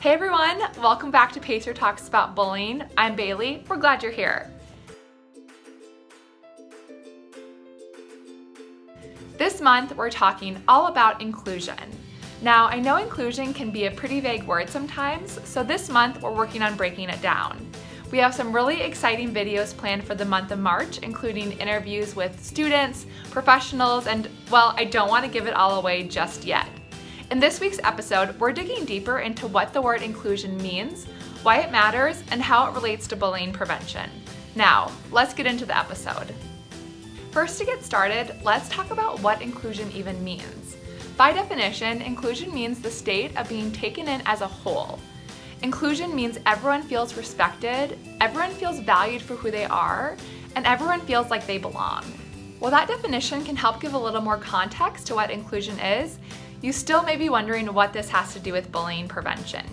Hey everyone, welcome back to PACERTalks About Bullying. I'm Bailey. We're glad you're here. This month, we're talking all about inclusion. Now, I know inclusion can be a pretty vague word sometimes, so this month we're working on breaking it down. We have some really exciting videos planned for the month of March, including interviews with students, professionals, and, well, I don't want to give it all away just yet. In this week's episode, we're digging deeper into what the word inclusion means, why it matters, and how it relates to bullying prevention. Now, let's get into the episode. First, to get started, let's talk about what inclusion even means. By definition, inclusion means the state of being taken in as a whole. Inclusion means everyone feels respected, everyone feels valued for who they are, and everyone feels like they belong. While that definition can help give a little more context to what inclusion is, you still may be wondering what this has to do with bullying prevention.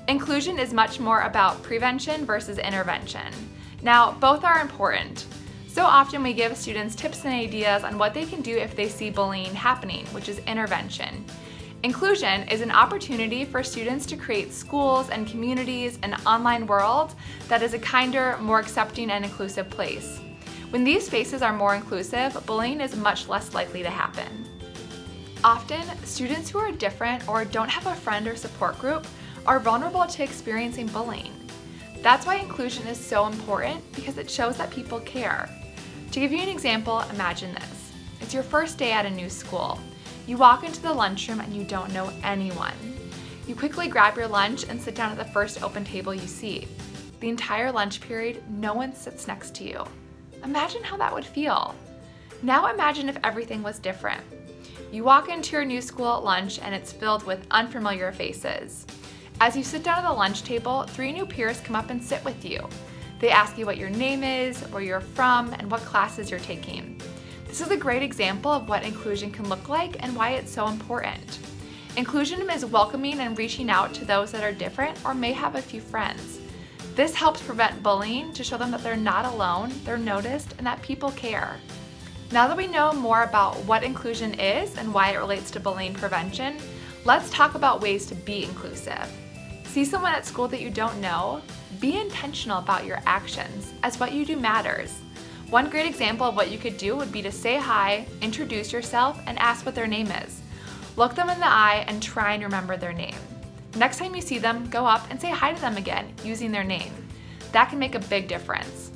Inclusion is much more about prevention versus intervention. Now, both are important. So often we give students tips and ideas on what they can do if they see bullying happening, which is intervention. Inclusion is an opportunity for students to create schools and communities and an online world that is a kinder, more accepting and inclusive place. When these spaces are more inclusive, bullying is much less likely to happen. Often, students who are different or don't have a friend or support group are vulnerable to experiencing bullying. That's why inclusion is so important, because it shows that people care. To give you an example, imagine this. It's your first day at a new school. You walk into the lunchroom and you don't know anyone. You quickly grab your lunch and sit down at the first open table you see. The entire lunch period, no one sits next to you. Imagine how that would feel. Now imagine if everything was different. You walk into your new school at lunch and it's filled with unfamiliar faces. As you sit down at the lunch table, 3 new peers come up and sit with you. They ask you what your name is, where you're from, and what classes you're taking. This is a great example of what inclusion can look like and why it's so important. Inclusion is welcoming and reaching out to those that are different or may have a few friends. This helps prevent bullying to show them that they're not alone, they're noticed, and that people care. Now that we know more about what inclusion is and why it relates to bullying prevention, let's talk about ways to be inclusive. See someone at school that you don't know? Be intentional about your actions, as what you do matters. One great example of what you could do would be to say hi, introduce yourself, and ask what their name is. Look them in the eye and try and remember their name. Next time you see them, go up and say hi to them again, using their name. That can make a big difference.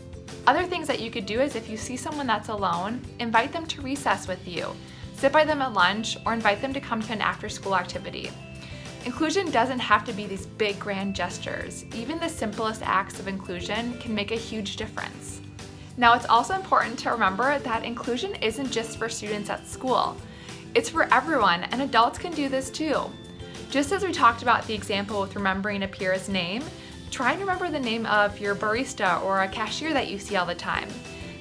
Other things that you could do is if you see someone that's alone, invite them to recess with you, sit by them at lunch, or invite them to come to an after-school activity. Inclusion doesn't have to be these big grand gestures. Even the simplest acts of inclusion can make a huge difference. Now, it's also important to remember that inclusion isn't just for students at school. It's for everyone, and adults can do this too. Just as we talked about the example with remembering a peer's name, try and remember the name of your barista or a cashier that you see all the time.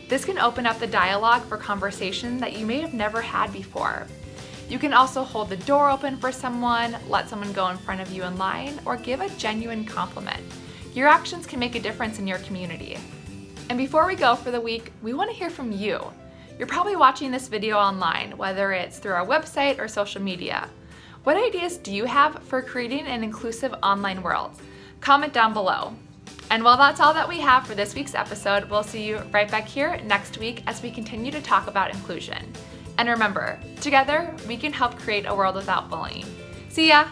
This can open up the dialogue for conversation that you may have never had before. You can also hold the door open for someone, let someone go in front of you in line, or give a genuine compliment. Your actions can make a difference in your community. And before we go for the week, we want to hear from you. You're probably watching this video online, whether it's through our website or social media. What ideas do you have for creating an inclusive online world? Comment down below. And well, that's all that we have for this week's episode. We'll see you right back here next week as we continue to talk about inclusion. And remember, together, we can help create a world without bullying. See ya!